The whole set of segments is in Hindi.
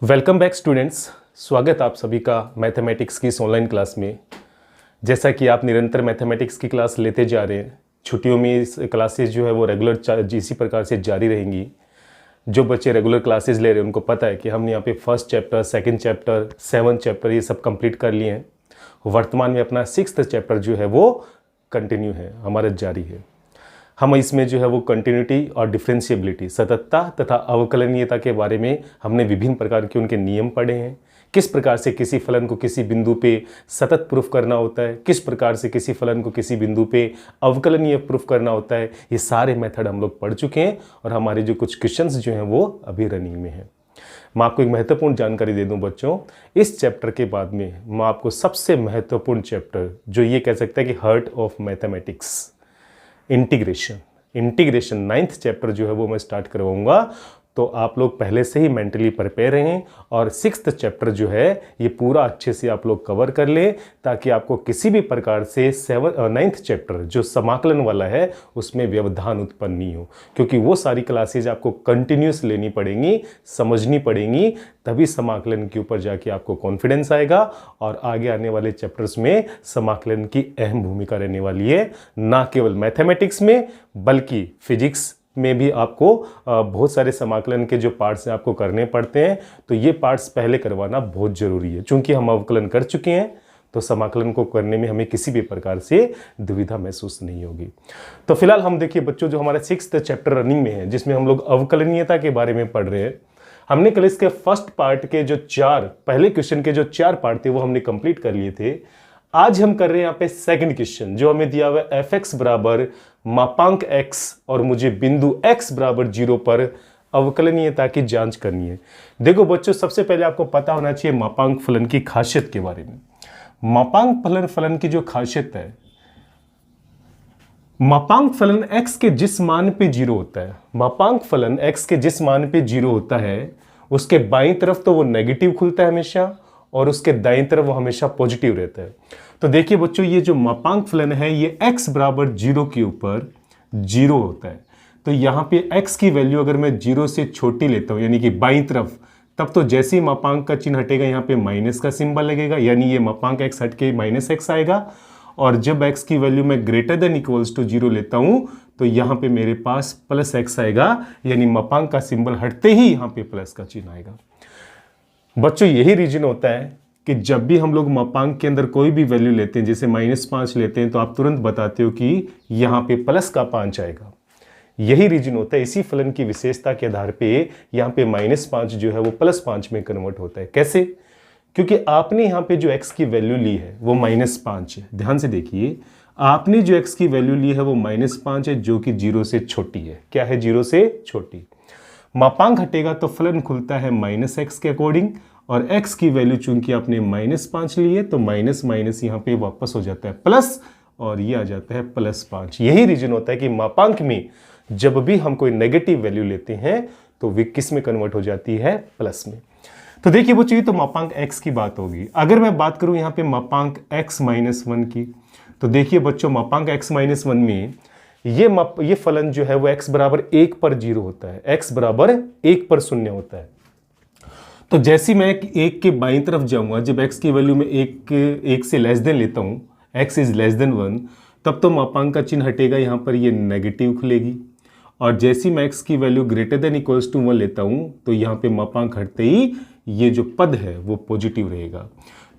Welcome back students. स्वागत आप सभी का मैथमेटिक्स की इस ऑनलाइन क्लास में। जैसा कि आप निरंतर मैथमेटिक्स की क्लास लेते जा रहे हैं, छुट्टियों में इस क्लासेस जो है वो रेगुलर इसी प्रकार से जारी रहेंगी। जो बच्चे रेगुलर क्लासेस ले रहे हैं उनको पता है कि हम यहाँ पे first chapter, second chapter, 7th chapter ये सब कंप्लीट कर लिए हैं। वर्तमान में अपना 6th चैप्टर जो है वो कंटिन्यू है, हमारा जारी है। हम इसमें जो है वो कंटिन्यूटी और डिफरेंशिएबिलिटी, सततता तथा अवकलनीयता के बारे में हमने विभिन्न प्रकार के उनके नियम पढ़े हैं। किस प्रकार से किसी फलन को किसी बिंदु पे सतत प्रूफ करना होता है, किस प्रकार से किसी फलन को किसी बिंदु पे अवकलनीय प्रूफ करना होता है, ये सारे मेथड हम लोग पढ़ चुके हैं और हमारे जो कुछ क्वेश्चंस जो हैं वो अभी रनिंग में हैं। मैं आपको एक महत्वपूर्ण जानकारी दे दूं बच्चों, इस चैप्टर के बाद में मैं आपको सबसे महत्वपूर्ण चैप्टर जो ये कह सकता है कि heart of mathematics, integration 9th chapter जो है वो मैं स्टार्ट करवाऊंगा। तो आप लोग पहले से ही मेंटली प्रिपेयर रहें और 6th चैप्टर जो है ये पूरा अच्छे से आप लोग कवर कर लें, ताकि आपको किसी भी प्रकार से 9th चैप्टर जो समाकलन वाला है उसमें व्यवधान उत्पन्न नहीं हो, क्योंकि वो सारी क्लासेज आपको कंटिन्यूस लेनी पड़ेंगी, समझनी पड़ेंगी, तभी समाकलन के ऊपर जाके आपको कॉन्फिडेंस आएगा और आगे आने वाले चैप्टर्स में समाकलन की अहम भूमिका रहने वाली है। ना केवल मैथमेटिक्स में बल्कि फिजिक्स में भी आपको बहुत सारे समाकलन के जो पार्ट्स हैं आपको करने पड़ते हैं। तो ये पार्ट्स पहले करवाना बहुत जरूरी है, चूंकि हम अवकलन कर चुके हैं तो समाकलन को करने में हमें किसी भी प्रकार से दुविधा महसूस नहीं होगी। तो फिलहाल हम देखिए बच्चों, जो हमारा 6th चैप्टर रनिंग में है जिसमें हम लोग अवकलनीयता के बारे में पढ़ रहे हैं, हमने कल इसके फर्स्ट पार्ट के जो पहले क्वेश्चन के जो 4 पार्ट थे वो हमने कंप्लीट कर लिए थे। आज हम कर रहे हैं यहाँ पे सेकंड क्वेश्चन, जो हमें दिया हुआ है f(x) बराबर मापांक x और मुझे बिंदु x बराबर 0 पर अवकलनीयता की जांच करनी है। देखो बच्चों, सबसे पहले आपको पता होना चाहिए मापांक फलन की खासियत के बारे में। मापांक फलन की जो खासियत है, मापांक फलन x के जिस मान पे 0 होता है, मापांक फलन x के जिस मान पे 0 होता है उसके बाईं तरफ तो वो नेगेटिव खुलता है हमेशा और उसके दाईं तरफ वो हमेशा पॉजिटिव रहता है। तो देखिए बच्चों, ये जो मापांक फलन है ये x बराबर 0 के ऊपर 0 होता है। तो यहाँ पे x की वैल्यू अगर मैं 0 से छोटी लेता हूँ यानी कि बाईं तरफ, तब तो जैसे ही मापांक का चिन्ह हटेगा यहाँ पे माइनस का सिंबल लगेगा, यानी ये मापांक x हट के -x आएगा। और जब x की वैल्यू मैं ग्रेटर देन इक्वल्स टू 0 लेता हूँ तो यहाँ पे मेरे पास +x आएगा, यानी मापांक का सिंबल हटते ही यहाँ पे प्लस का चिन्ह आएगा। बच्चों, यही रीजन होता है कि जब भी हम लोग मापांक के अंदर कोई भी वैल्यू लेते हैं, जैसे -5 लेते हैं, तो आप तुरंत बताते हो कि यहाँ पे प्लस का 5 आएगा। यही रीजन होता है, इसी फलन की विशेषता के आधार पे यहाँ पे -5 जो है वो +5 में कन्वर्ट होता है। कैसे? क्योंकि आपने यहाँ पे जो x की वैल्यू ली है वो -5 है। ध्यान से देखिए, आपने जो x की वैल्यू ली है वो -5 है, जो कि 0 से छोटी है। क्या है? 0 से छोटी। मापांक हटेगा तो फलन खुलता है -x के अकॉर्डिंग, और x की वैल्यू चूंकि आपने -5 ली है तो माइनस माइनस यहाँ पे वापस हो जाता है प्लस, और ये आ जाता है +5। यही रीजन होता है कि मापांक में जब भी हम कोई नेगेटिव वैल्यू लेते हैं तो वे किस में कन्वर्ट हो जाती है? प्लस में। तो देखिए बच्चों, ये तो मापांक x की बात होगी। अगर मैं बात करूं यहाँ पे मापांक x-1 की, तो देखिए बच्चों, मापांक x-1 में ये फलन जो है वो x बराबर 1 पर 0 होता है, x बराबर 1 पर 0 होता है। तो जैसे मैं 1 के बाईं तरफ जाऊंगा, जब x की वैल्यू में 1 से लेस देन लेता हूं, x इज लेस देन 1, तब तो मापांक का चिन्ह हटेगा, यहाँ पर ये नेगेटिव खुलेगी। और जैसे मैं x की value greater than equals to 1 लेता हूं तो यहाँ पे मापांक हटते ही ये जो पद है वो पॉजिटिव रहेगा।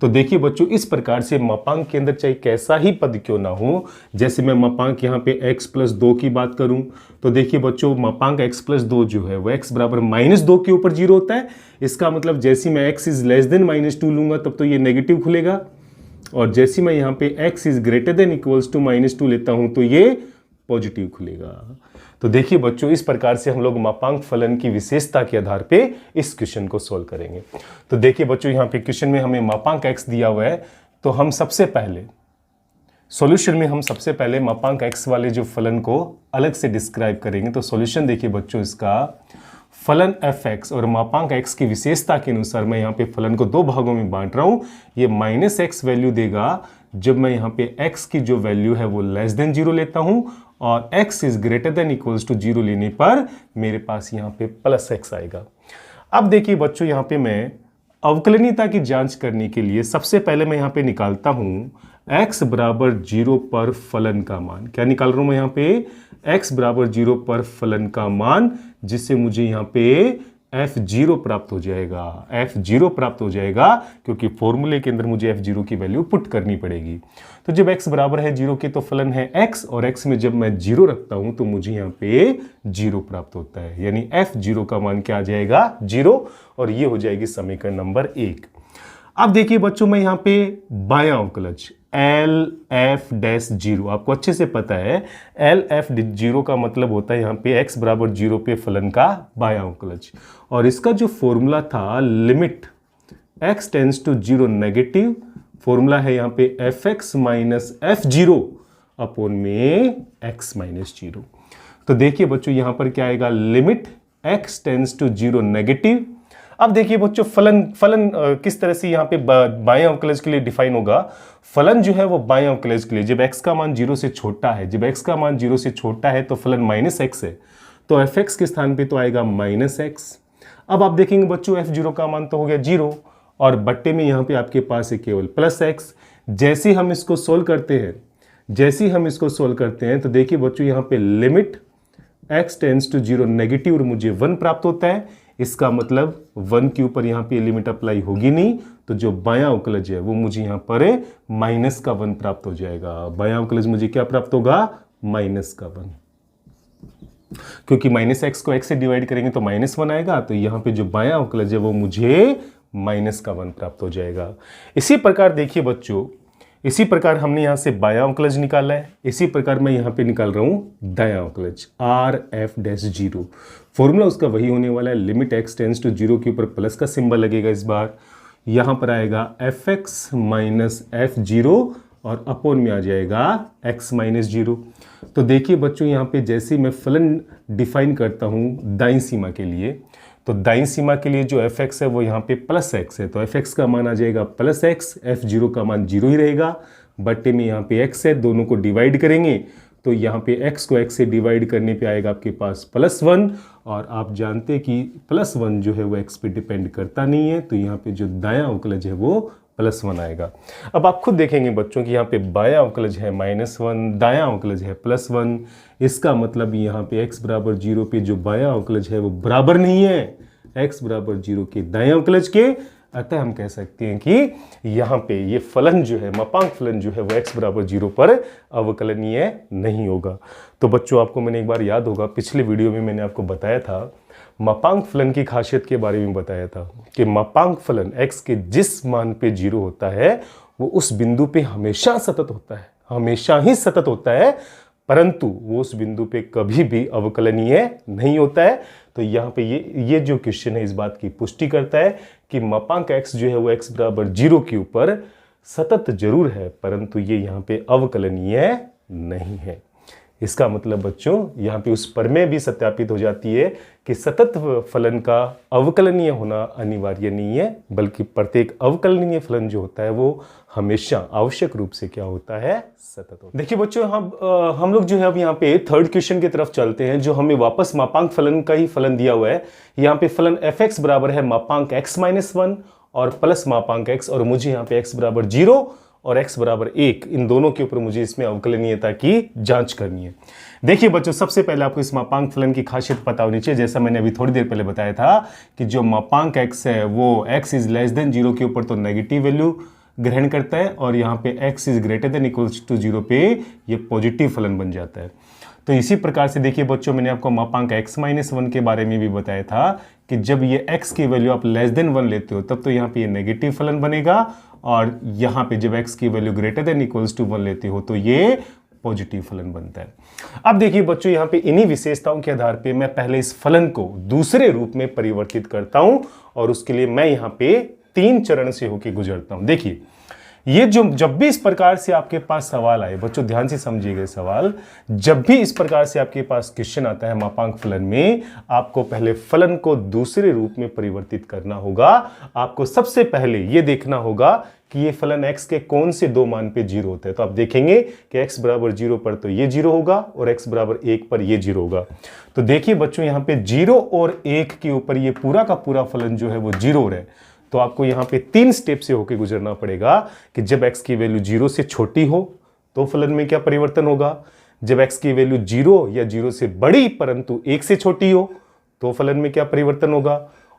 तो देखिए बच्चों, इस प्रकार से मापांक के अंदर चाहे कैसा ही पद क्यों ना हो, जैसे मैं मापांक यहाँ पे x+2 की बात करूं, तो देखिए बच्चों, मापांक x+2 जो है वो x बराबर -2 के ऊपर 0 होता है। इसका मतलब जैसे मैं x इज लेस देन -2 लूंगा तब तो ये नेगेटिव खुलेगा, और जैसे मैं यहाँ पे x is greater than equals to -2 लेता हूं तो ये पॉजिटिव खुलेगा। तो देखिए बच्चों, इस प्रकार से हम लोग मापांक फलन की विशेषता के आधार पे इस क्वेश्चन को सोल्व करेंगे। तो देखिए बच्चों, यहाँ पे क्वेश्चन में हमें मापांक x दिया हुआ है, तो हम सबसे पहले सॉल्यूशन में सबसे पहले मापांक x वाले जो फलन को अलग से डिस्क्राइब करेंगे। तो सॉल्यूशन देखिए बच्चों, इसका फलन f(x) और मापांक x की विशेषता के अनुसार मैं यहाँ पे फलन को 2 भागों में बांट रहा हूँ। ये -x वैल्यू देगा जब मैं यहाँ पे x की जो वैल्यू है वो लेस देन 0 लेता हूँ, और x is greater than equals to 0 लेने पर मेरे पास यहाँ पे +x आएगा। अब देखिए बच्चों, यहां पे मैं अवकलनीयता की जांच करने के लिए सबसे पहले मैं यहां पे निकालता हूं x बराबर 0 पर फलन का मान। क्या निकाल रहा हूं मैं यहां पे? x बराबर 0 पर फलन का मान, जिससे मुझे यहां पे f0 प्राप्त हो जाएगा। f0 प्राप्त हो जाएगा क्योंकि फॉर्मूले के अंदर मुझे f0 की वैल्यू पुट करनी पड़ेगी। तो जब x बराबर है 0 के तो फलन है x, और x में जब मैं 0 रखता हूं तो मुझे यहां पे 0 प्राप्त होता है, यानी f0 का मान क्या आ जाएगा? 0, और ये हो जाएगी समीकरण नंबर 1। अब देखिए बच्चों, मैं यहां पे बायां अवकलज LF-0, आपको अच्छे से पता है LF0 का मतलब होता है यहां पे x बराबर 0 पे फलन का बायां अवकलज, और इसका जो फॉर्मूला था limit x tends to 0 negative, formula है यहां पे fx माइनस f0 अपॉन में x माइनस 0। तो देखिए बच्चों, यहां पर क्या आएगा? Limit x tends to 0 negative. अब देखिए बच्चों, फलन किस तरह से यहां पे बाएं अवकलज के लिए डिफाइन होगा। फलन जो है वो बाएं अवकलज के लिए जब x का मान 0 से छोटा है, जब x का मान 0 से छोटा है तो फलन माइनस x है, तो fx के स्थान पे तो आएगा माइनस x। अब आप देखेंगे बच्चों, f0 का मान तो हो गया 0, और बट्टे में यहां पे आपके पास है केवल प्लस x। जैसे हम इसको सोल्व करते हैं तो देखिए बच्चों, यहां पे limit x tends to 0 negative, और मुझे 1 प्राप्त होता है। इसका मतलब 1 के ऊपर यहां पे लिमिट अप्लाई होगी नहीं, तो जो बायां अवकलज है वो मुझे यहां पर माइनस का 1 प्राप्त हो जाएगा। बायां अवकलज मुझे क्या प्राप्त होगा? माइनस का 1, क्योंकि माइनस x को x से डिवाइड करेंगे तो -1 आएगा, तो यहां पे जो बायां अवकलज है वो मुझे माइनस का 1 प्राप्त हो जाएगा। इसी प्रकार देखिए बच्चों, इसी प्रकार हमने यहां से बायां अवकलज निकाला है, इसी प्रकार मैं यहां पे निकाल रहा हूं दायां अवकलज RF-0। फॉर्मूला उसका वही होने वाला है, लिमिट x टेंड्स टू 0 के ऊपर प्लस का सिंबल लगेगा। इस बार यहां पर आएगा fx माइनस f0, और अपॉन में आ जाएगा x माइनस 0। तो देखिए बच्चों, यहां पे जैसे मैं फलन डिफाइन करता हूं दाईं सीमा के लिए, तो दाईं सीमा के लिए जो fx है वो यहाँ पे प्लस x है, तो fx का मान आ जाएगा प्लस x, f0 का मान 0 ही रहेगा। बट्टे में यहाँ पे x है, दोनों को डिवाइड करेंगे तो यहाँ पे x को x से डिवाइड करने पे आएगा आपके पास +1, और आप जानते हैं कि +1 जो है वो x पे डिपेंड करता नहीं है, तो यहाँ पे जो दायां अवकलज है वो +1 आएगा। अब आप खुद देखेंगे बच्चों कि यहाँ पे बायां अवकलज है -1, दायां अवकलज है +1। इसका मतलब यहाँ पे x बराबर 0 पे जो बायां अवकलज है वो बराबर नहीं है x बराबर 0 के दायां अवकलज के। अतः हम कह सकते हैं कि यहाँ पे ये फलन जो है, मापांक फलन जो है वो x बराबर 0 पर अवकलनीय नहीं होगा। तो बच्चों, आपको मैंने एक बार याद होगा पिछले वीडियो में मैंने आपको बताया था, मापांक फलन की खासियत के बारे में बताया था कि मापांक फलन x के जिस मान पे 0 होता है वो उस बिंदु पे हमेशा सतत होता है, हमेशा ही सतत होता है, परंतु वो उस बिंदु पे कभी भी अवकलनीय नहीं होता है। तो यहाँ पे ये जो क्वेश्चन है इस बात की पुष्टि करता है कि मापांक x जो है वो x बराबर 0 के ऊपर सतत जरूर है, परंतु ये यहाँ पे अवकलनीय नहीं है। इसका मतलब बच्चों, यहाँ पे उस प्रमेय भी सत्यापित हो जाती है कि सतत फलन का अवकलनीय होना अनिवार्य नहीं है, बल्कि प्रत्येक अवकलनीय फलन जो होता है वो हमेशा आवश्यक रूप से क्या होता है? सतत होता है। देखिए बच्चों, हम लोग जो है अब यहाँ पे थर्ड क्वेश्चन की तरफ चलते हैं, जो हमें वापस मापांक फलन का ही फलन दिया हुआ है। यहाँ पे फलन fx बराबर है मापांक x-1 और प्लस मापांक x, और मुझे यहाँ पे x बराबर 0 और x बराबर 1, इन दोनों के ऊपर मुझे इसमें अवकलनीयता की जांच करनी है। देखिए बच्चों, सबसे पहले आपको इस मापांक फलन की खासियत पता होनी चाहिए। जैसा मैंने अभी थोड़ी देर पहले बताया था कि जो मापांक x है वो x इज लेस देन 0 के ऊपर तो नेगेटिव वैल्यू ग्रहण करता है, और यहाँ पे x is greater than equals to 0 पे ये पॉजिटिव फलन बन जाता है। तो इसी प्रकार से देखिए बच्चों, मैंने आपको मापांक x-1 के बारे में भी बताया था कि जब ये x की वैल्यू आप लेस देन 1 लेते हो तब तो यहाँ पे ये नेगेटिव फलन बनेगा, और यहाँ पे जब x की value greater than equals to 1 लेते हो तो ये पॉजिटिव फलन बनता है। अब देखिए बच्चों, यहाँ पे इन्हीं विशेषताओं के आधार पे मैं पहले इस फलन को दूसरे रूप में परिवर्तित करता हूं, और उसके लिए मैं यहाँ पे 3 चरण से होके गुजरता हूं। देखिए, ये जब भी इस प्रकार से आपके पास सवाल आए, बच्चों ध्यान से समझिएगा सवाल, जब भी इस प्रकार से आपके पास क्वेश्चन आता है मापांक फलन में, आपको पहले फलन को दूसरे रूप में परिवर्तित करना होगा। आपको सबसे पहले ये देखना होगा कि ये फलन x के कौन से दो मान पे 0 होता है। तो आप देखेंगे कि x बराबर 0 पर तो ये 0 होगा और x बराबर 1 पर ये 0 होगा। तो देखिए बच्चों यहाँ पे 0 और 1 के ऊपर ये पूरा का पूरा फलन जो है वो 0 हो रहा है। तो आपको यहाँ पे 3 स्टेप से होके गुजरना पड़ेगा कि जब x की वैल्यू 0 से छोटी हो तो फलन में क्या परिवर्तन होगा, जब x की वैल्यू 0 या 0 से बड़ी परंतु 1 से छोटी हो तो फलन में क्या परिवर्तन होगा,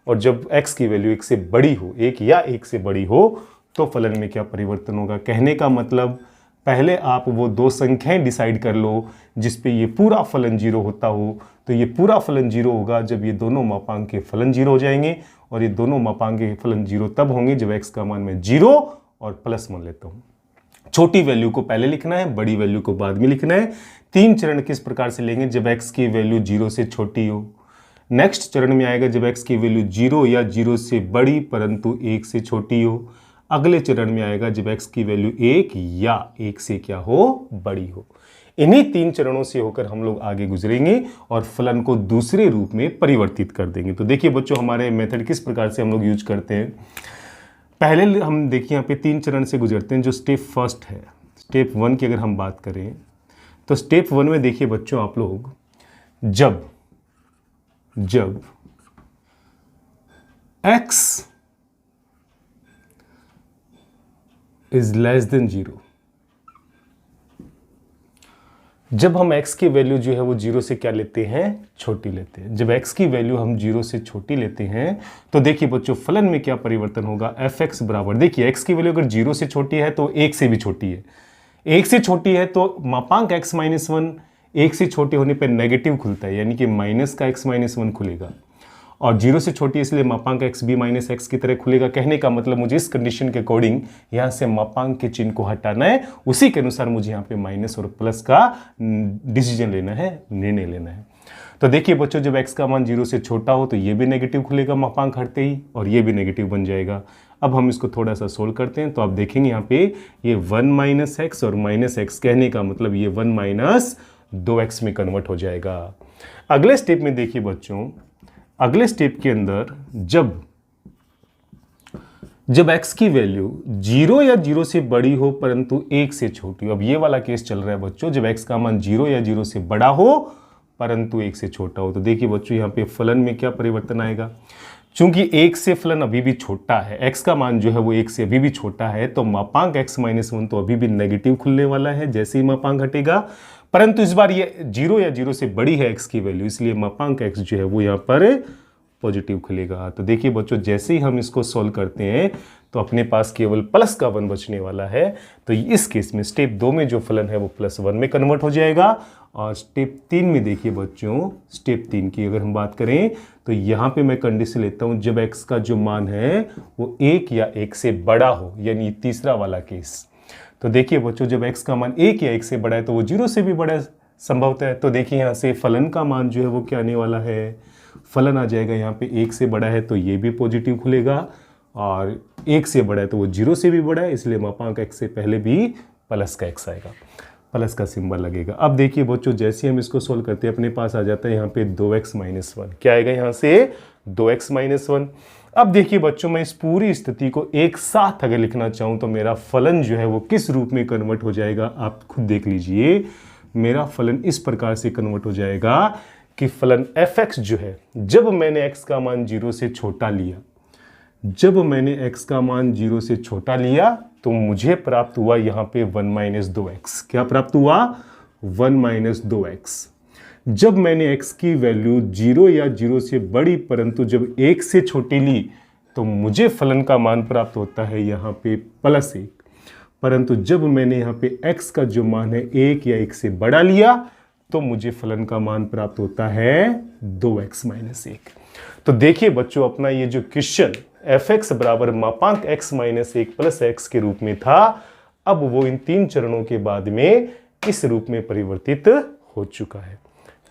और जब x की वैल्यू 1 से बड़ी हो, 1 या 1 से बड़ी हो तो फलन में क्या परिवर्तन होगा। कहने का मतलब पहले आप वो दो संख्याएं डिसाइड कर लो जिस पे ये पूरा फलन 0 होता हो। तो ये पूरा फलन 0 होगा जब ये दोनों मापांक के फलन 0 हो जाएंगे, और ये दोनों मापांक के फलन 0 तब होंगे जब x का मान मैं 0 और प्लस मान लेता हूं। छोटी वैल्यू को पहले लिखना है, बड़ी वैल्यू को बाद में लिखना है। 3 चरण किस प्रकार से लेंगे, जब x की वैल्यू 0 से छोटी हो। नेक्स्ट चरण में आएगा जब x की वैल्यू 0 या 0 से बड़ी परंतु 1 से छोटी हो। अगले चरण में आएगा जब x की वैल्यू 1 या 1 से क्या हो, बड़ी हो। इन्हीं 3 चरणों से होकर हम लोग आगे गुजरेंगे और फलन को दूसरे रूप में परिवर्तित कर देंगे। तो देखिए बच्चों हमारे मेथड किस प्रकार से हम लोग यूज करते हैं। पहले हम देखिए यहाँ पे 3 चरण से गुजरते हैं। जो स्टेप फर्स्ट है, स्टेप 1 की अगर हम बात करें तो स्टेप 1 में देखिए बच्चों आप लोग जब x इज लेस देन 0, जब हम x की वैल्यू जो है वो 0 से क्या लेते हैं, छोटी लेते हैं। जब x की वैल्यू हम 0 से छोटी लेते हैं तो देखिए बच्चों फलन में क्या परिवर्तन होगा, fx बराबर, देखिए x की वैल्यू अगर 0 से छोटी है तो 1 से भी छोटी है, 1 से छोटी है तो मापांक x माइनस 1 1 से छोटे होने पर नेगेटिव खुलता है, यानी कि माइनस का x माइनस 1 खुलेगा, और 0 से छोटी इसलिए मापांक x भी माइनस x की तरह खुलेगा। कहने का मतलब मुझे इस कंडीशन के अकॉर्डिंग यहां से मापांक के चिन्ह को हटाना है, उसी के अनुसार मुझे यहां पे माइनस और प्लस का डिसीजन लेना है, निर्णय लेना है। तो देखिए बच्चों जब x का मान 0 से छोटा हो तो ये भी नेगेटिव खुलेगा मापांक हटते ही, और ये भी नेगेटिव बन जाएगा। अब हम इसको थोड़ा सा सोल्व करते हैं तो आप देखेंगे यहाँ पे ये 1 माइनस एक्स और माइनस एक्स, कहने का मतलब ये 1 माइनस 2x में कन्वर्ट हो जाएगा। अगले स्टेप में देखिए बच्चों, अगले स्टेप के अंदर जब x की वैल्यू 0 या 0 से बड़ी हो परंतु 1 से छोटी हो। अब ये वाला केस चल रहा है बच्चों जब x का मान 0 या 0 से बड़ा हो परंतु 1 से छोटा हो। तो देखिए बच्चों यहाँ पे फलन में क्या परिवर्तन आएगा, चूंकि 1 से फलन अभी भी छोटा है, x का मान जो है वो 1 से अभी भी छोटा है, तो मापांक x माइनस 1 तो अभी भी नेगेटिव खुलने वाला है जैसे ही मापांक हटेगा, परंतु इस बार ये 0 या 0 से बड़ी है x की वैल्यू, इसलिए मापांक x जो है वो यहाँ पर पॉजिटिव खुलेगा। तो देखिए बच्चों जैसे ही हम इसको सॉल्व करते हैं तो अपने पास केवल प्लस का 1 बचने वाला है। तो इस केस में स्टेप 2 में जो फलन है वो +1 में कन्वर्ट हो जाएगा। और स्टेप 3 में देखिए बच्चों, स्टेप 3 की अगर हम बात करें तो यहाँ पे मैं कंडीशन लेता हूँ जब x का जो मान है वो 1 या 1 से बड़ा हो, यानी तीसरा वाला केस। तो देखिए बच्चों जब x का मान 1 या 1 से बड़ा है तो वो 0 से भी बड़ा संभवतः है। तो देखिए यहाँ से फलन का मान जो है वो क्या आने वाला है, फलन आ जाएगा यहाँ पे 1 से बड़ा है तो ये भी पॉजिटिव खुलेगा, और 1 से बड़ा है तो वो 0 से भी बड़ा है, इसलिए मापांक x से पहले भी प्लस का x आएगा, प्लस का सिंबल लगेगा। अब देखिए बच्चों जैसे हम इसको सोल्व करते हैं अपने पास आ जाता है यहाँ पे 2x माइनस 1, क्या आएगा यहाँ से 2x माइनस 1। अब देखिए बच्चों मैं इस पूरी स्थिति को एक साथ अगर लिखना चाहूँ तो मेरा फलन जो है वो किस रूप में कन्वर्ट हो जाएगा, आप खुद देख लीजिए। मेरा फलन इस प्रकार से कन्वर्ट हो जाएगा कि फलन fx जो है जब मैंने x का मान 0 से छोटा लिया, जब मैंने x का मान 0 से छोटा लिया तो मुझे प्राप्त हुआ यहाँ पे 1 माइनस 2x। क्या प्राप्त हुआ, 1 माइनस 2x। जब मैंने x की वैल्यू 0 या 0 से बड़ी परंतु जब 1 से छोटी ली तो मुझे फलन का मान प्राप्त होता है यहाँ पे +1, परंतु जब मैंने यहाँ पे x का जो मान है 1 या 1 से बड़ा लिया तो मुझे फलन का मान प्राप्त होता है 2x माइनस 1। तो देखिए बच्चों अपना ये जो क्वेश्चन fx बराबर मापांक x माइनस 1 प्लस x के रूप में था, अब वो इन 3 चरणों के बाद में इस रूप में परिवर्तित हो चुका है।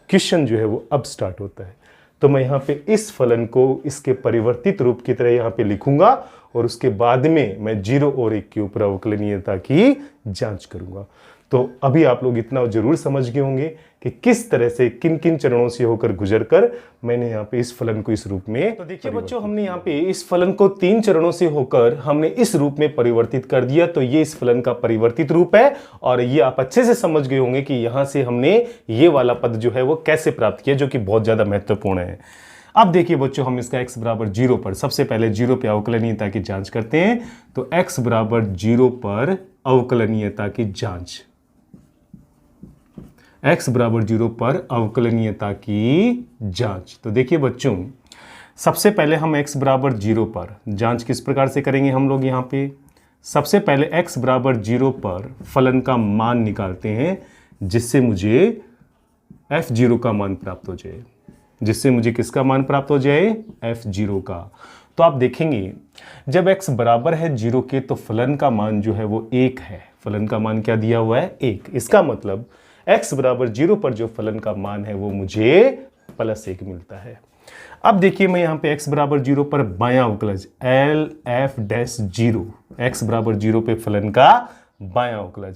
क्वेश्चन जो है वो अब स्टार्ट होता है। तो मैं यहाँ पे इस फलन को इसके परिवर्तित रूप की तरह यहाँ पे लिखूंगा और उसके बाद में मैं 0 और 1 के ऊपर अवकलनीयता की जांच करूंगा। तो अभी आप लोग इतना जरूर समझ गए होंगे कि किस तरह से किन किन चरणों से होकर गुजरकर मैंने यहाँ पे इस फलन को इस रूप में, तो देखिए बच्चों हमने यहाँ पे इस फलन को 3 चरणों से होकर हमने इस रूप में परिवर्तित कर दिया। तो ये इस फलन का परिवर्तित रूप है और ये आप अच्छे से समझ गए होंगे कि यहाँ से हमने ये वाला पद जो है वो कैसे प्राप्त किया, जो कि बहुत ज्यादा महत्वपूर्ण है। अब देखिए बच्चों हम इसका x बराबर 0 पर सबसे पहले 0 पे अवकलनीयता की जांच करते हैं। तो x बराबर 0 पर अवकलनीयता की जांच, x बराबर 0 पर अवकलनीयता की जांच। तो देखिए बच्चों सबसे पहले हम x बराबर 0 पर जांच किस प्रकार से करेंगे हम लोग यहाँ पे, सबसे पहले x बराबर 0 पर फलन का मान निकालते हैं जिससे मुझे f0 का मान प्राप्त हो जाए, जिससे मुझे किसका मान प्राप्त हो जाए, f0 का। तो आप देखेंगे जब x बराबर है 0 के तो फलन का मान जो है वो 1 है। फलन का मान क्या दिया हुआ है, 1। इसका मतलब x बराबर 0 पर जो फलन का मान है वो मुझे +1 मिलता है। अब देखिए मैं यहाँ पे x बराबर 0 पर बायां अवकलज LF'0, x बराबर 0 पे फलन का बायां अवकलज,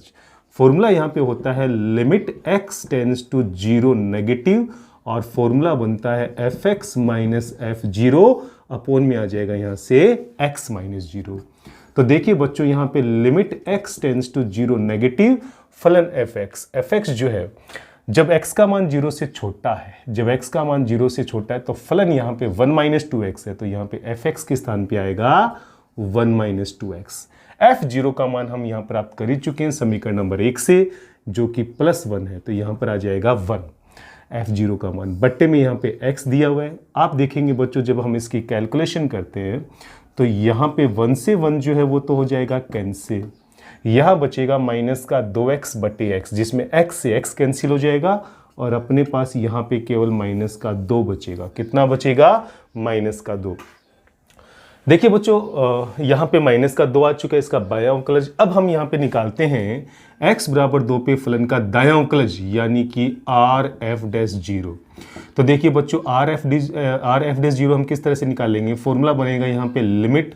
फॉर्मूला यहाँ पे होता है limit x tends to 0 negative और फॉर्मूला बनता है fx माइनस f0 अपॉन में आ जाएगा यहाँ से x माइनस 0। तो देखिए बच्चों यहाँ पे limit x tends to 0 negative फलन fx जो है जब x का मान 0 से छोटा है, जब x का मान 0 से छोटा है तो फलन यहाँ पे 1 माइनस 2x है। तो यहाँ पे fx के स्थान पे आएगा 1 माइनस 2x। f0 का मान हम यहाँ प्राप्त कर ही चुके हैं समीकरण नंबर 1 से, जो कि +1 है। तो यहाँ पर आ जाएगा 1 f0 का मान, बट्टे में यहाँ पे x दिया हुआ है। आप देखेंगे बच्चों जब हम इसकी कैलकुलेशन करते हैं तो यहाँ पे 1 से 1 जो है वो तो हो जाएगा कैंसिल, यहाँ बचेगा माइनस का 2x बटे x, जिसमें x से x कैंसिल हो जाएगा और अपने पास यहाँ पे केवल माइनस का 2 बचेगा। कितना बचेगा, माइनस का 2। देखिए बच्चों यहाँ पे माइनस का 2 आ चुका है, इसका बायां अवकलज। अब हम यहाँ पे निकालते हैं x बराबर 2 पे फलन का दायां अवकलज यानी कि RF'0। तो देखिए बच्चों RF'0 हम किस तरह से निकालेंगे, फॉर्मूला बनेगा यहाँ पे लिमिट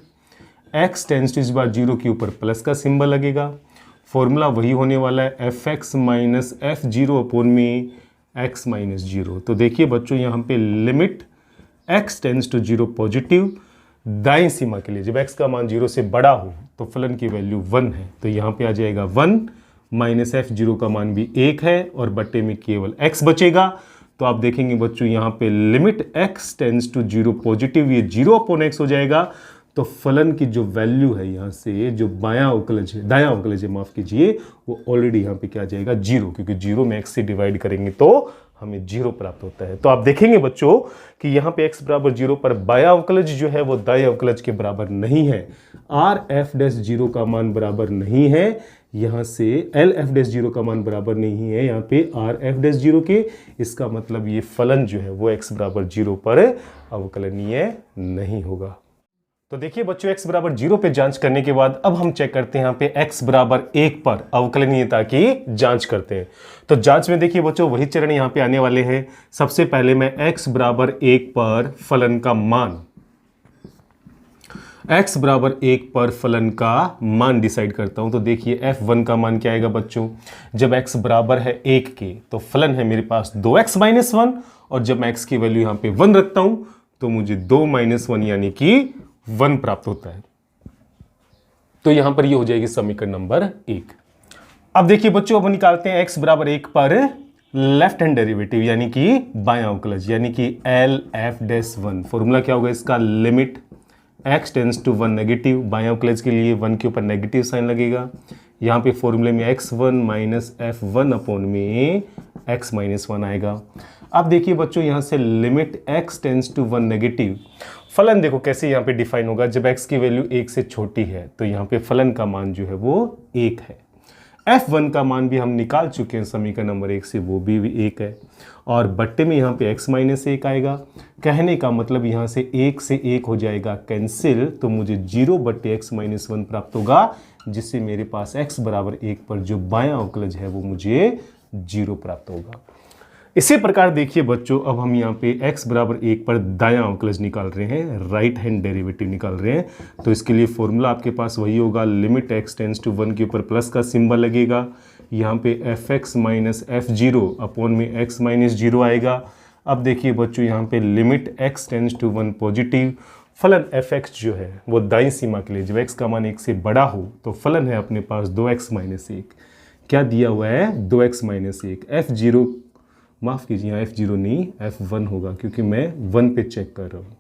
x टेंड्स टू इस बार 0 के ऊपर प्लस का सिंबल लगेगा, फॉर्मूला वही होने वाला है fx माइनस f0 अपॉन में x माइनस 0। तो देखिए बच्चों यहाँ पे limit x tends to 0 positive, दाईं सीमा के लिए जब x का मान 0 से बड़ा हो तो फलन की वैल्यू 1 है। तो यहाँ पे आ जाएगा 1 माइनस f0 का मान भी 1 है और बट्टे में केवल x बचेगा। तो आप देखेंगे बच्चों यहाँ पे limit x tends to 0 positive, ये 0 अपॉन x हो जाएगा। तो फलन की जो वैल्यू है यहाँ से जो बायां अवकलज है, दायां अवकलज है माफ कीजिए, वो ऑलरेडी यहाँ पे क्या आ जाएगा 0, क्योंकि 0 में x से डिवाइड करेंगे तो हमें 0 प्राप्त होता है। तो आप देखेंगे बच्चों कि यहाँ पे x बराबर 0 पर बायां अवकलज जो है वो दाएं अवकलज के बराबर नहीं है, RF'0 का मान बराबर नहीं है, यहाँ से LF'0 का मान बराबर नहीं है यहाँ पे RF'0 के। इसका मतलब ये फलन जो है वो x बराबर 0 पर अवकलनीय नहीं होगा। तो देखिए बच्चों x बराबर 0 पे जांच करने के बाद अब हम चेक करते हैं यहाँ पे x बराबर 1 पर अवकलनीयता की जांच करते हैं। तो जांच में देखिए बच्चों वही चरण यहाँ पे आने वाले हैं। सबसे पहले मैं x बराबर 1 पर फलन का मान, x बराबर 1 पर फलन का मान डिसाइड करता हूं। तो देखिए f1 का मान क्या आएगा बच्चों, जब x बराबर है 1 के तो फलन है मेरे पास 2x माइनस 1 और जब मैं x की वैल्यू यहाँ पे 1 रखता हूं तो मुझे 2 माइनस 1 यानी कि 1 प्राप्त होता है। तो यहां पर ये हो जाएगी समीकरण नंबर 1। अब देखिए बच्चों अब निकालते हैं x बराबर 1 पर लेफ्ट हैंड डेरिवेटिव यानी कि बायां अवकलज यानी कि LF'1। फॉर्मूला क्या होगा इसका, limit x tends to 1 negative, बायां अवकलज के लिए 1 के ऊपर नेगेटिव साइन लगेगा। यहाँ पे फॉर्मूले में x1 माइनस f1 अपॉन में x माइनस 1 आएगा। अब देखिए बच्चों यहाँ से limit x tends to 1 negative, फलन देखो कैसे यहाँ पे डिफाइन होगा, जब x की वैल्यू 1 से छोटी है तो यहाँ पे फलन का मान जो है वो 1 है। f1 का मान भी हम निकाल चुके हैं समीकरण नंबर 1 से, वो भी 1 है और बट्टे में यहाँ पे x माइनस 1 आएगा। कहने का मतलब यहाँ से 1 से 1 हो जाएगा कैंसिल, तो मुझे 0 बट्टे x माइनस 1 प्राप्त होगा, जिससे मेरे पास x बराबर 1 पर जो बायां अवकलज है वो मुझे 0 प्राप्त होगा। इसी प्रकार देखिए बच्चों, अब हम यहाँ पे x बराबर 1 पर दायां अवकलज निकाल रहे हैं, राइट हैंड डेरिवेटिव निकाल रहे हैं। तो इसके लिए फॉर्मूला आपके पास वही होगा, लिमिट x टेंड्स टू 1 के ऊपर प्लस का सिंबल लगेगा, यहाँ पे fx माइनस f0 अपॉन में x माइनस 0 आएगा। अब देखिए बच्चों, यहाँ पे limit x tends to 1 positive, फलन fx जो है वो दाईं सीमा के लिए जब x का मान 1 से बड़ा हो तो फलन है अपने पास 2x माइनस 1। क्या दिया हुआ है? 2x minus 1। f0, माफ कीजिए, यहाँ f0 नहीं f1 होगा, क्योंकि मैं 1 पे चेक कर रहा हूँ।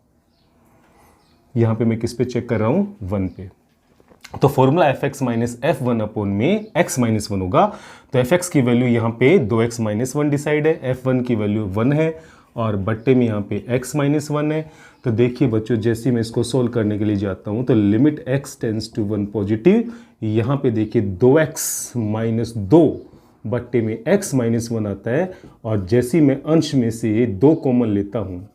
यहाँ पे मैं किस पे चेक कर रहा हूँ? 1 पे। तो formula fx minus f1 upon में x माइनस 1 होगा। तो fx की वैल्यू यहाँ पे 2x माइनस 1 डिसाइड है, f1 की वैल्यू 1 है और बट्टे में यहाँ पे x माइनस 1 है। तो देखिए बच्चों, जैसे मैं इसको सोल्व करने के लिए जाता हूँ तो limit x tends to 1 positive, यहाँ पे देखिए 2x माइनस 2 बट्टे में x माइनस 1 आता है। और जैसे मैं अंश में से 2 कॉमन लेता हूँ,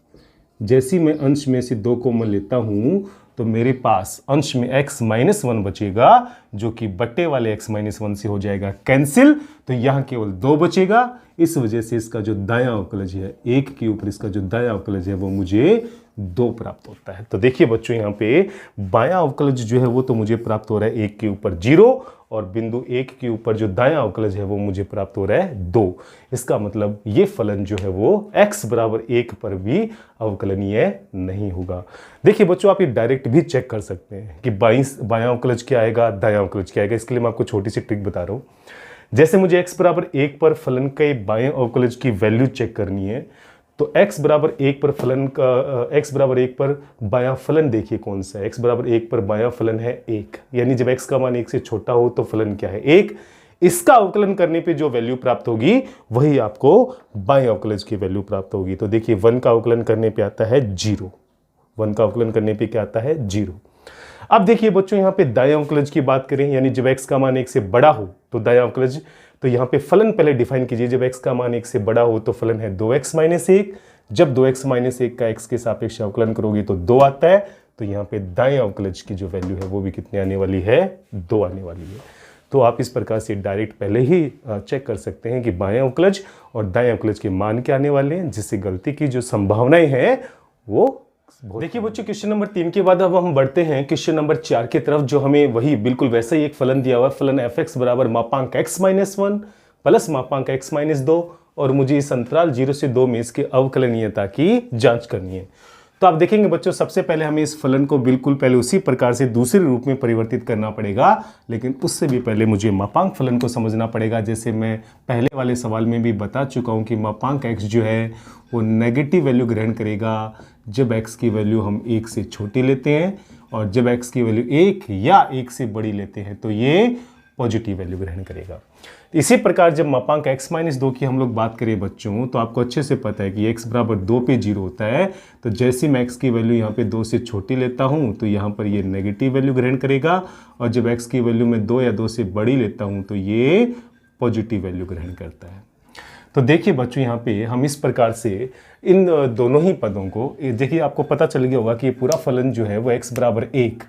जैसे मैं अंश में से 2 कॉमन लेता हूँ तो मेरे पास अंश में x माइनस 1 बचेगा, जो कि बट्टे वाले x माइनस 1 से हो जाएगा कैंसिल। तो यहाँ केवल 2 बचेगा। इस वजह से इसका जो दायां अवकलज है, 1 के ऊपर इसका जो दायां अवकलज है वो मुझे 2 प्राप्त होता है। तो देखिए बच्चों, यहाँ पे बायां अवकलज जो है वो तो मुझे प्राप्त हो रहा है 1 के ऊपर 0, और बिंदु 1 के ऊपर जो दायां अवकलज है वो मुझे प्राप्त हो रहा है 2। इसका मतलब ये फलन जो है वो x बराबर 1 पर भी अवकलनीय नहीं होगा। देखिए बच्चों, आप ये डायरेक्ट भी चेक कर सकते हैं कि बायां अवकलज क्या आएगा, दायां अवकलज क्या आएगा। इसके लिए मैं आपको छोटी सी ट्रिक बता रहा हूँ। जैसे मुझे x बराबर 1 पर फलन के बाएं अवकलज की वैल्यू चेक करनी है, तो x बराबर 1 पर फलन का x बराबर 1 पर बायां फलन देखिए कौन सा है। x बराबर 1 पर बायां फलन है 1, यानी जब x का मान 1 से छोटा हो तो फलन क्या है? 1। इसका अवकलन करने पे जो वैल्यू प्राप्त होगी वही आपको बाएं अवकलज की वैल्यू प्राप्त होगी। तो देखिए 1 का अवकलन करने पे आता है 0, 1 का अवकलन करने पे क्या आता है? 0। अब देखिए बच्चों, यहाँ पे दाएं अवकलज की बात करें, यानी जब x का मान 1 से बड़ा हो तो दाएं अवकलज, तो यहाँ पे फलन पहले डिफाइन कीजिए। जब x का मान 1 से बड़ा हो तो फलन है 2x माइनस 1। जब 2x माइनस 1 का x के सापेक्ष अवकलन करोगे तो 2 आता है। तो यहाँ पे दाएं अवकलज की जो वैल्यू है वो भी कितनी आने वाली है? 2 आने वाली है। तो आप इस प्रकार से डायरेक्ट पहले ही चेक कर सकते हैं कि बाएं अवकलज और दाएं अवकलज के मान क्या आने वाले हैं, जिससे गलती की जो संभावनाएं हैं वो। देखिए बच्चों, क्वेश्चन नंबर 3 के बाद अब हम बढ़ते हैं क्वेश्चन नंबर 4 की तरफ, जो हमें वही बिल्कुल वैसा ही एक फलन दिया हुआ है। फलन fx बराबर मापांक x माइनस 1 प्लस मापांक x माइनस 2, और मुझे इस अंतराल 0 से 2 में इसके अवकलनीयता की जांच करनी है। तो आप देखेंगे बच्चों, सबसे पहले हमें इस फलन को बिल्कुल पहले उसी प्रकार से दूसरे रूप में परिवर्तित करना पड़ेगा, लेकिन उससे भी पहले मुझे मापांक फलन को समझना पड़ेगा। जैसे मैं पहले वाले सवाल में भी बता चुका हूं कि मापांक x जो है वो नेगेटिव वैल्यू ग्रहण करेगा जब x की वैल्यू हम 1 से छोटी लेते हैं, और जब x की वैल्यू 1 या 1 से बड़ी लेते हैं तो ये पॉजिटिव वैल्यू ग्रहण करेगा। इसी प्रकार जब मापांक x माइनस 2 की हम लोग बात करें बच्चों, तो आपको अच्छे से पता है कि x बराबर 2 पे 0 होता है। तो जैसे मैं x की वैल्यू यहाँ पे 2 से छोटी लेता हूँ तो यहाँ पर ये नेगेटिव वैल्यू ग्रहण करेगा, और जब x की वैल्यू मैं 2 या 2 से बड़ी लेता हूँ तो ये पॉजिटिव वैल्यू ग्रहण करता है। तो देखिए बच्चों, यहाँ पे हम इस प्रकार से इन दोनों ही पदों को, देखिए आपको पता चल गया होगा कि ये पूरा फलन जो है वो x बराबर 1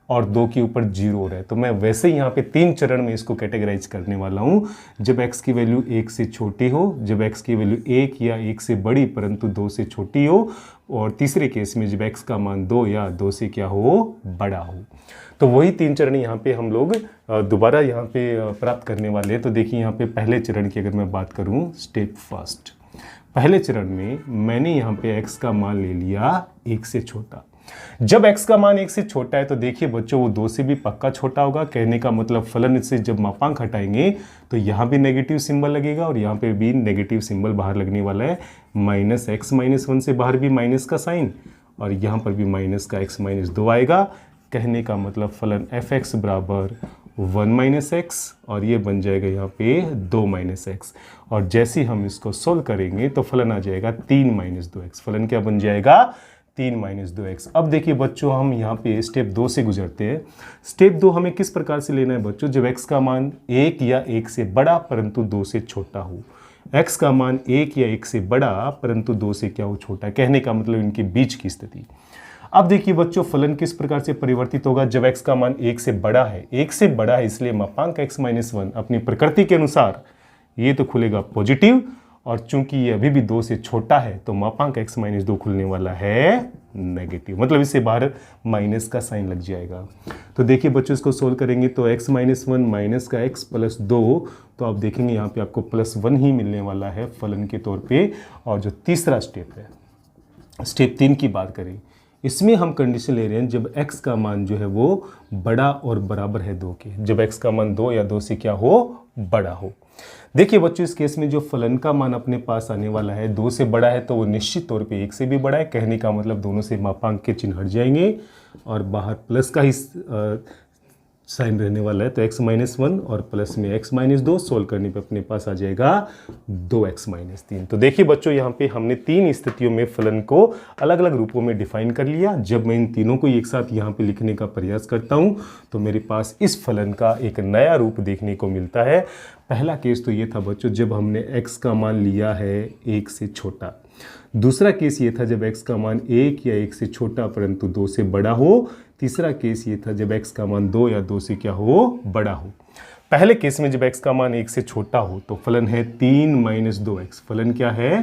और 2 के ऊपर 0 हो रहा है। तो मैं वैसे ही यहाँ पे 3 चरण में इसको कैटेगराइज करने वाला हूँ। जब x की वैल्यू 1 से छोटी हो, जब x की वैल्यू 1 या 1 से बड़ी परंतु 2 से छोटी हो, और तीसरे केस में जब x का मान 2 या 2 से क्या हो? बड़ा हो। तो वही 3 चरण यहाँ पे हम लोग दोबारा यहाँ पे प्राप्त करने वाले हैं। तो देखिए यहाँ पे पहले चरण की अगर मैं बात करूँ, स्टेप फर्स्ट, पहले चरण में मैंने यहाँ पे x का मान ले लिया 1 से छोटा। जब x का मान 1 से छोटा है तो देखिए बच्चों वो 2 से भी पक्का छोटा होगा। कहने का मतलब फलन से जब मापांक हटाएंगे तो यहाँ भी नेगेटिव सिंबल लगेगा और यहाँ पे भी नेगेटिव सिंबल बाहर लगने वाला है। माइनस x माइनस 1 से बाहर भी माइनस का साइन, और यहाँ पर भी माइनस का x माइनस 2 आएगा। कहने का मतलब फलन fx बराबर 1 माइनस एक्स, और ये बन जाएगा यहाँ पे 2 माइनस एक्स। और जैसे हम इसको सोल्व करेंगे तो फलन आ जाएगा 3 माइनस 2x। फलन क्या बन जाएगा? 3 माइनस 2x। अब देखिए बच्चों, हम यहाँ पे स्टेप 2 से गुजरते हैं। स्टेप 2 हमें किस प्रकार से लेना है बच्चों? जब x का मान 1 या 1 से बड़ा परंतु 2 से छोटा हो। x का मान 1 या 1 से बड़ा परंतु 2 से क्या हो? छोटा। कहने का मतलब इनके बीच की स्थिति। अब देखिए बच्चों, फलन किस प्रकार से परिवर्तित होगा? जब x का मान 1 से बड़ा है, 1 से बड़ा है इसलिए मापांक x माइनस 1 अपनी प्रकृति के अनुसार ये तो खुलेगा पॉजिटिव, और चूंकि ये अभी भी 2 से छोटा है तो मापांक x माइनस 2 खुलने वाला है नेगेटिव, मतलब इससे बाहर माइनस का साइन लग जाएगा। तो देखिए बच्चों, इसको सोल्व करेंगे तो x माइनस 1 माइनस का x प्लस 2, तो आप देखेंगे यहाँ पे आपको +1 ही मिलने वाला है फलन के तौर पे। और जो तीसरा स्टेप है, स्टेप 3 की बात करें, इसमें हम कंडीशन ले रहे हैं जब x का मान जो है वो बड़ा और बराबर है 2 के, जब x का मान 2 या 2 से क्या हो, बड़ा हो। देखिए बच्चों, इस केस में जो फलन का मान अपने पास आने वाला है 2 से बड़ा है तो वो निश्चित तौर पे 1 से भी बड़ा है। कहने का मतलब दोनों से मापांक के चिन्ह हट जाएंगे और बाहर प्लस का ही साइन रहने वाला है। तो x माइनस 1 और प्लस में x माइनस 2 सोल्व करने पे अपने पास आ जाएगा 2x माइनस 3। तो देखिए बच्चों, यहाँ पे हमने 3 स्थितियों में फलन को अलग अलग रूपों में डिफाइन कर लिया। जब मैं इन तीनों को एक साथ यहाँ पे लिखने का प्रयास करता हूँ तो मेरे पास इस फलन का एक नया रूप देखने को मिलता है। पहला केस तो ये था बच्चों, जब हमने x का मान लिया है 1 से छोटा। दूसरा केस ये था जब x का मान 1 या 1 से छोटा परंतु 2 से बड़ा हो। तीसरा केस ये था जब x का मान 2 या 2 से क्या हो, बड़ा हो। पहले केस में जब x का मान 1 से छोटा हो तो फलन है 3 माइनस 2x। फलन क्या है,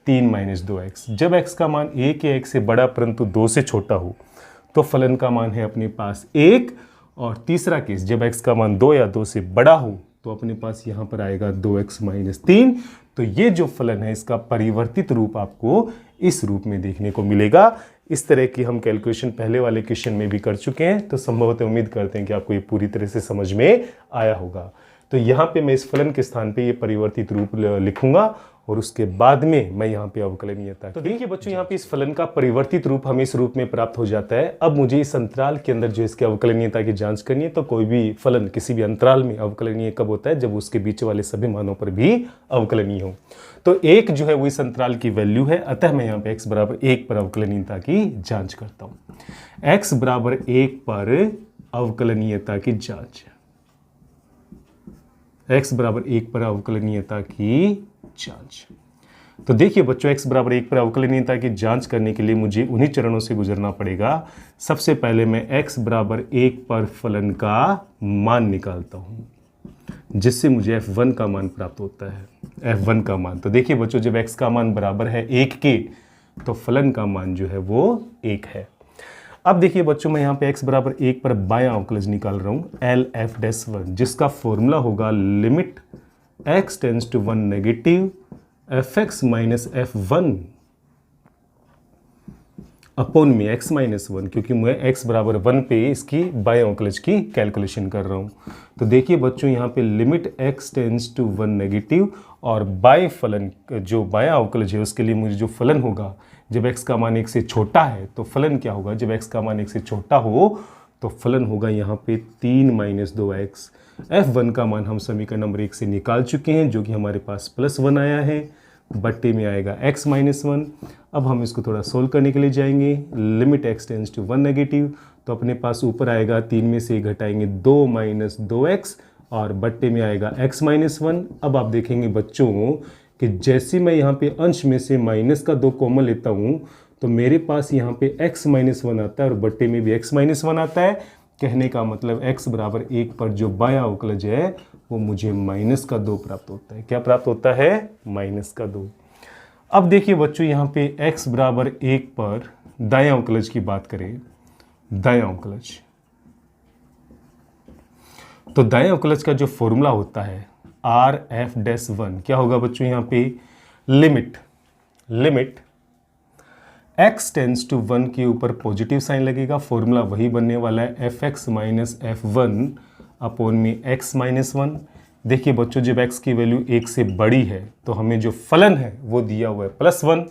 3 माइनस 2x। जब x का मान 1 या 1 से बड़ा परंतु 2 से छोटा हो तो फलन का मान है अपने पास 1। और तीसरा केस जब x का मान 2 या 2 से बड़ा हो तो अपने पास यहाँ पर आएगा 2x माइनस 3। तो ये जो फलन है इसका परिवर्तित रूप आपको इस रूप में देखने को मिलेगा। इस तरह की हम कैलकुलेशन पहले वाले क्वेश्चन में भी कर चुके हैं, तो संभवतः उम्मीद करते हैं कि आपको ये पूरी तरह से समझ में आया होगा। तो यहाँ पे मैं इस फलन के स्थान पे ये परिवर्तित रूप लिखूंगा और उसके बाद में मैं यहाँ पे अवकलनीयता। तो देखिए बच्चों, यहाँ पे इस फलन का परिवर्तित रूप हमें इस रूप में प्राप्त हो जाता है। अब मुझे इस अंतराल के अंदर जो इसके अवकलनीयता की जांच करनी है। तो कोई भी फलन किसी भी अंतराल में अवकलनीय कब होता है, जब उसके बीच वाले सभी मानों पर भी अवकलनीय हो। तो 1 जो है वो इस अंतराल की वैल्यू है, अतः मैं यहाँ पे x बराबर 1 पर अवकलनीयता की जांच करता हूँ। x बराबर 1 पर अवकलनीयता की जांच, x बराबर 1 पर अवकलनीयता की जांच। तो देखिए बच्चों, x बराबर 1 पर अवकलनीयता की जांच करने के लिए मुझे उन्हीं चरणों से गुजरना पड़ेगा। सबसे पहले मैं x बराबर 1 पर फलन का मान निकालता हूं, जिससे मुझे f1 का मान प्राप्त होता है। f1 का मान, तो देखिए बच्चों, जब x का मान बराबर है 1 के तो फलन का मान जो है वो 1 है। अब देखिए बच्चों, मैं यहाँ पे x बराबर 1 पर बायां अवकलज निकाल रहा हूँ LF'1, जिसका फॉर्मूला होगा limit x tends to 1 negative fx minus f1 upon में x माइनस 1, क्योंकि मैं x बराबर 1 पे इसकी बाएं अवकलज की कैलकुलेशन कर रहा हूँ। तो देखिए बच्चों, यहाँ पे limit x tends to 1 negative और बाएं फलन जो बायां अवकलज है उसके लिए मुझे जो फलन होगा जब x का मान 1 से छोटा है तो फलन क्या होगा, जब x का मान 1 से छोटा हो तो फलन होगा यहाँ पे 3 माइनस 2x। f1 का मान हम समीकरण नंबर 1 से निकाल चुके हैं, जो कि हमारे पास +1 आया है, बट्टे में आएगा x माइनस 1। अब हम इसको थोड़ा सोल्व करने के लिए जाएंगे। Limit x tends to 1 negative, तो अपने पास ऊपर आएगा 3 में से घटाएंगे 2 माइनस 2x और बट्टे में आएगा x माइनस 1। अब आप देखेंगे बच्चों कि जैसे मैं यहाँ पे अंश में से माइनस का 2 कॉमन लेता हूँ तो मेरे पास यहाँ पे x माइनस 1 आता है और बट्टे में भी x माइनस 1 आता है। कहने का मतलब x बराबर 1 पर जो बायां अवकलज है वो मुझे माइनस का 2 प्राप्त होता है। क्या प्राप्त होता है, माइनस का 2। अब देखिए बच्चों, यहाँ पे x बराबर 1 पर दायां अवकलज की बात करें, दायां अवकलज, तो दायां अवकलज का जो फॉर्मूला होता है RF'1, क्या होगा बच्चों, यहाँ पे लिमिट x टेंड्स टू 1 के ऊपर पॉजिटिव साइन लगेगा, फॉर्मूला वही बनने वाला है fx माइनस f1 अपॉन में x माइनस 1। देखिए बच्चों, जब x की वैल्यू 1 से बड़ी है तो हमें जो फलन है वो दिया हुआ है +1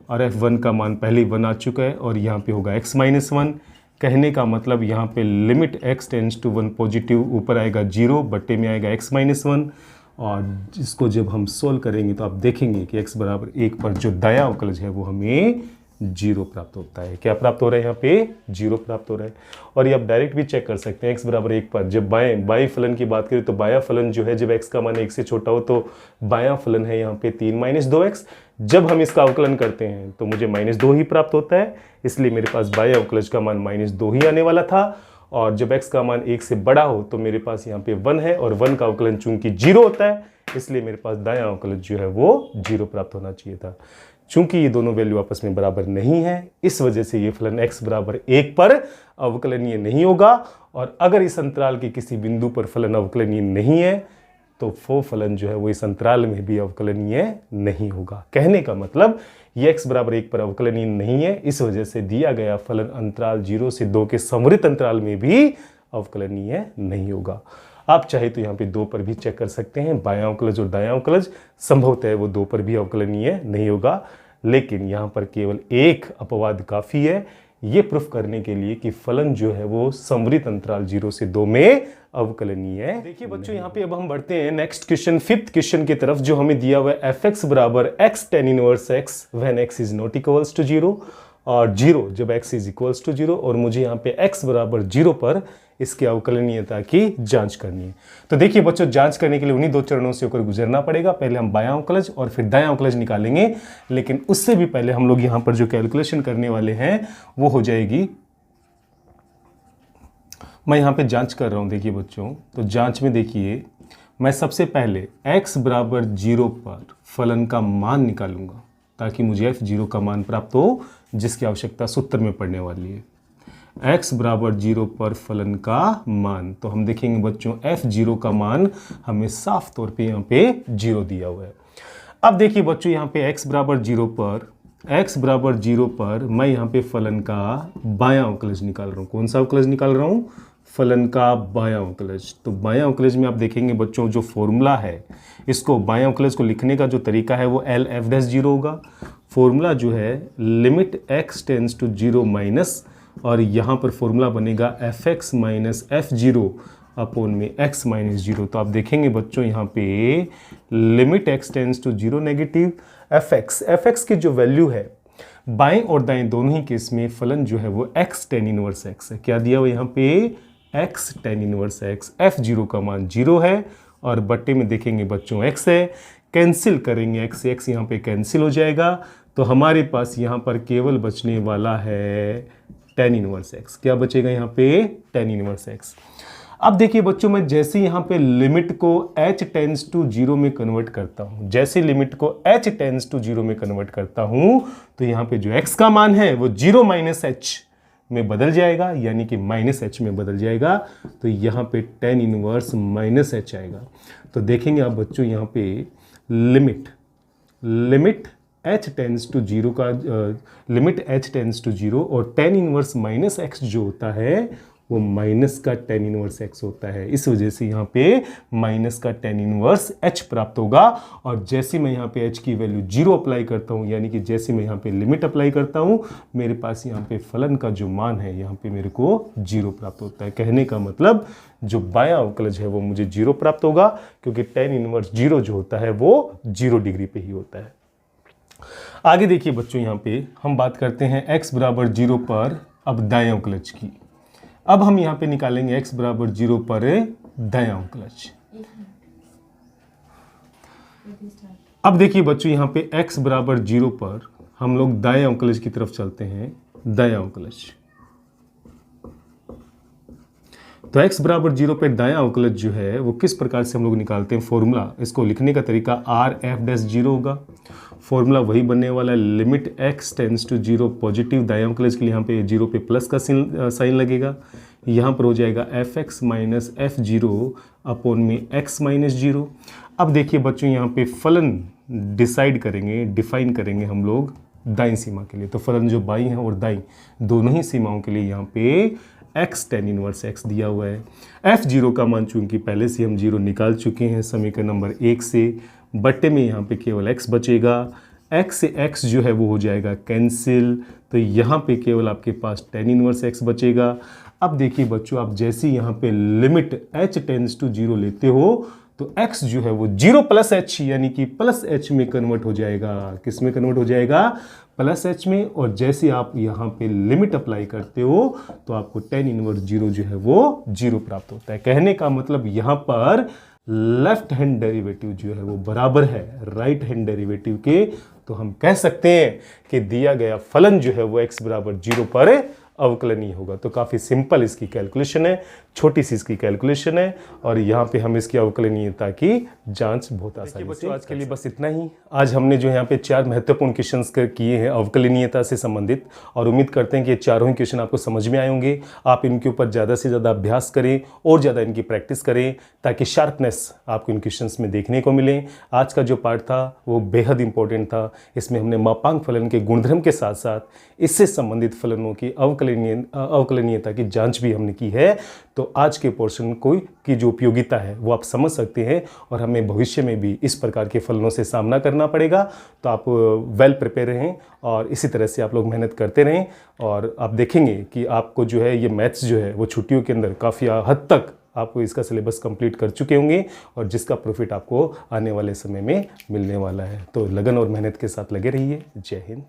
और f1 का मान पहले ही 1 आ चुका है और यहाँ पे होगा x माइनस 1। कहने का मतलब यहाँ पे limit x tends to 1 positive, ऊपर आएगा 0, बट्टे में आएगा x माइनस 1। और इसको जब हम सोल्व करेंगे तो आप देखेंगे कि x बराबर 1 पर जो दायां अवकलज है वो हमें 0 प्राप्त होता है। क्या प्राप्त हो रहा है, यहाँ पे 0 प्राप्त हो रहा है। और ये आप डायरेक्ट भी चेक कर सकते हैं, x बराबर 1 पर जब बाएं फलन की बात करें तो बायां फलन जो है जब x का मान 1 से छोटा हो तो बायां फलन है यहाँ पे 3 माइनस 2x। जब हम इसका अवकलन करते हैं तो मुझे -2 ही प्राप्त होता है, इसलिए मेरे पास बाएं अवकलज का मान -2 ही आने वाला था। और जब x का मान 1 से बड़ा हो तो मेरे पास यहाँ पे 1 है, और 1 का अवकलन चूंकि 0 होता है इसलिए मेरे पास दायां अवकलज जो है वो 0 प्राप्त होना चाहिए था। चूंकि ये दोनों वैल्यू आपस में बराबर नहीं है, इस वजह से ये फलन x बराबर 1 पर अवकलनीय नहीं होगा, और अगर इस अंतराल के किसी बिंदु पर फलन अवकलनीय नहीं है तो वो फलन जो है वो इस अंतराल में भी अवकलनीय नहीं होगा। कहने का मतलब ये x बराबर 1 पर अवकलनीय नहीं है, इस वजह से दिया गया फलन अंतराल 0 से 2 के समवृत्त अंतराल में भी अवकलनीय नहीं होगा। आप चाहे तो यहाँ पे 2 पर भी चेक कर सकते हैं, बायां अवकलज और दायां अवकलज, संभवतः वो 2 पर भी अवकलनीय नहीं होगा, लेकिन यहाँ पर केवल एक अपवाद काफी है ये प्रूफ करने के लिए कि फलन जो है वो समवृत्त अंतराल 0 से 2 में अवकलनीय है। देखिए बच्चों, यहाँ पे अब हम बढ़ते हैं नेक्स्ट क्वेश्चन, 5th क्वेश्चन की तरफ, जो हमें दिया हुआ है fx बराबर x tan inverse x when x is not equals to 0, और 0 जब x इज इक्वल्स टू 0, और मुझे यहाँ पे x बराबर 0 पर इसकी अवकलनीयता की जांच करनी है। तो देखिए बच्चों, जांच करने के लिए उन्हीं 2 चरणों से होकर गुजरना पड़ेगा। पहले हम बायां अवकलज और फिर दायां अवकलज निकालेंगे, लेकिन उससे भी पहले हम लोग यहाँ पर जो कैलकुलेशन करने वाले हैं वो हो जाएगी, मैं यहाँ पे जांच कर रहा हूँ। देखिए बच्चों, तो जांच में देखिए मैं सबसे पहले x बराबर 0 पर फलन का मान निकालूंगा ताकि मुझे f0 का मान प्राप्त हो, जिसकी आवश्यकता सूत्र में पड़ने वाली है। x बराबर 0 पर फलन का मान, तो हम देखेंगे बच्चों f0 का मान हमें साफ तौर पे यहाँ पे 0 दिया हुआ है। अब देखिए बच्चों, यहाँ पे x बराबर 0 पर मैं यहाँ पे फलन का बायां अवकलज निकाल रहा हूँ। कौन सा अवकलज निकाल रहा हूँ? फलन का बायां अवकलज। तो बायां अवकलज में आप देखेंगे बच्चों, जो फॉर्मूला है, इसको बायां अवकलज को लिखने का जो तरीका है वो LF'0 होगा। फॉर्मूला जो है limit x tends to 0 minus, और यहाँ पर फॉर्मूला बनेगा fx माइनस f0 अपॉन में x माइनस 0। तो आप देखेंगे बच्चों यहाँ पे limit x tends to 0 negative fx की जो वैल्यू है बाएं और दाएं दोनों ही केस में फलन जो है वो x tan इनवर्स x है। क्या दिया हुआ यहाँ पे? x tan inverse x। f0 का मान 0 है और बट्टे में देखेंगे बच्चों x है, कैंसिल करेंगे x से x यहाँ पे कैंसिल हो जाएगा, तो हमारे पास यहाँ पर केवल बचने वाला है tan इनवर्स x। क्या बचेगा यहाँ पे? tan inverse x। अब देखिए बच्चों, मैं जैसे यहाँ पे लिमिट को h टेंड्स टू 0 में कन्वर्ट करता हूँ, जैसे लिमिट को h टेंड्स टू 0 में कन्वर्ट करता हूँ, तो यहाँ पे जो x का मान है वो 0 माइनस h में बदल जाएगा, यानी कि माइनस h में बदल जाएगा। तो यहाँ पे tan इनवर्स माइनस h आएगा। तो देखेंगे आप बच्चों, यहाँ पे लिमिट h टेंड्स टू 0 का लिमिट h टेंड्स टू 0 और tan इनवर्स माइनस x जो होता है वो माइनस का tan इनवर्स x होता है। इस वजह से यहाँ पे माइनस का tan इनवर्स h प्राप्त होगा। और जैसे मैं यहाँ पे h की वैल्यू 0 अप्लाई करता हूँ, यानी कि जैसे मैं यहाँ पे लिमिट अप्लाई करता हूँ, मेरे पास यहाँ पे फलन का जो मान है यहाँ पे मेरे को 0 प्राप्त होता है। कहने का मतलब जो बायां अवकलज है वो मुझे 0 प्राप्त होगा, क्योंकि tan इनवर्स 0 जो होता है वो 0 डिग्री पे ही होता है। आगे देखिए बच्चों, यहाँ पे हम बात करते हैं x बराबर 0 पर अब दायां अवकलज की। अब हम यहाँ पे निकालेंगे x बराबर 0 पर दायां अवकलज। अब देखिए बच्चों, यहाँ पे x बराबर 0 पर हम लोग दायां अवकलज की तरफ चलते हैं। दायां अवकलज, तो x बराबर 0 पे दायां अवकलज जो है वो किस प्रकार से हम लोग निकालते हैं? फॉर्मूला, इसको लिखने का तरीका RF'0 होगा। फॉर्मूला वही बनने वाला है, limit x tends to 0 positive दायां अवकलज के लिए यहाँ पे 0 पे प्लस का साइन लगेगा, यहाँ पर हो जाएगा fx माइनस f0 अपॉन में x माइनस 0। अब देखिए बच्चों, यहाँ पे फलन डिफाइन करेंगे हम लोग दाईं सीमा के लिए। तो फलन जो बाईं है और दाईं दोनों ही सीमाओं के लिए यहाँ पे x tan इनवर्स x दिया हुआ है। f0 का मान चूंकि पहले से हम 0 निकाल चुके हैं समीकरण नंबर 1 से, बट्टे में यहाँ पे केवल x बचेगा। x से x जो है वो हो जाएगा कैंसिल, तो यहाँ पे केवल आपके पास tan इनवर्स x बचेगा। अब देखिए बच्चों, आप जैसे यहाँ पे लिमिट h टेंड्स टू 0 लेते हो तो x जो है वो 0 प्लस h यानी कि प्लस h में कन्वर्ट हो जाएगा। किस में कन्वर्ट हो जाएगा? प्लस h में। और जैसे आप यहाँ पे लिमिट अप्लाई करते हो तो आपको tan इनवर्स 0 जो है वो 0 प्राप्त होता है। कहने का मतलब यहाँ पर लेफ्ट हैंड डेरिवेटिव जो है वो बराबर है राइट हैंड डेरिवेटिव के। तो हम कह सकते हैं कि दिया गया फलन जो है वो x बराबर 0 पर अवकलनीय होगा। तो काफ़ी सिंपल इसकी कैलकुलेशन है, छोटी सी इसकी कैलकुलेशन है और यहाँ पे हम इसकी अवकलनीयता की जांच बहुत आसानी से। आज के लिए बस इतना ही। आज हमने जो यहाँ पे 4 महत्वपूर्ण क्वेश्चंस किए हैं अवकलनीयता से संबंधित, और उम्मीद करते हैं कि ये चारों ही क्वेश्चन आपको समझ में आए होंगे। आप इनके ऊपर ज़्यादा से ज़्यादा अभ्यास करें और ज़्यादा इनकी प्रैक्टिस करें ताकि शार्पनेस आपको इन क्वेश्चंस में देखने को मिले। आज का जो पार्ट था वो बेहद इंपॉर्टेंट था। इसमें हमने मापांक फलन के गुणधर्म के साथ साथ इससे संबंधित फलनों की अवकलनीयता की जांच भी हमने की है। तो आज के पोर्शन की जो उपयोगिता है वो आप समझ सकते हैं, और हमें भविष्य में भी इस प्रकार के फलनों से सामना करना पड़ेगा। तो आप वेल प्रिपेयर रहें और इसी तरह से आप लोग मेहनत करते रहें, और आप देखेंगे कि आपको जो है ये मैथ्स जो है वो छुट्टियों के अंदर काफ़ी हद तक आपको इसका सिलेबस कंप्लीट कर चुके होंगे, और जिसका प्रॉफिट आपको आने वाले समय में मिलने वाला है। तो लगन और मेहनत के साथ लगे रहिए। जय हिंद।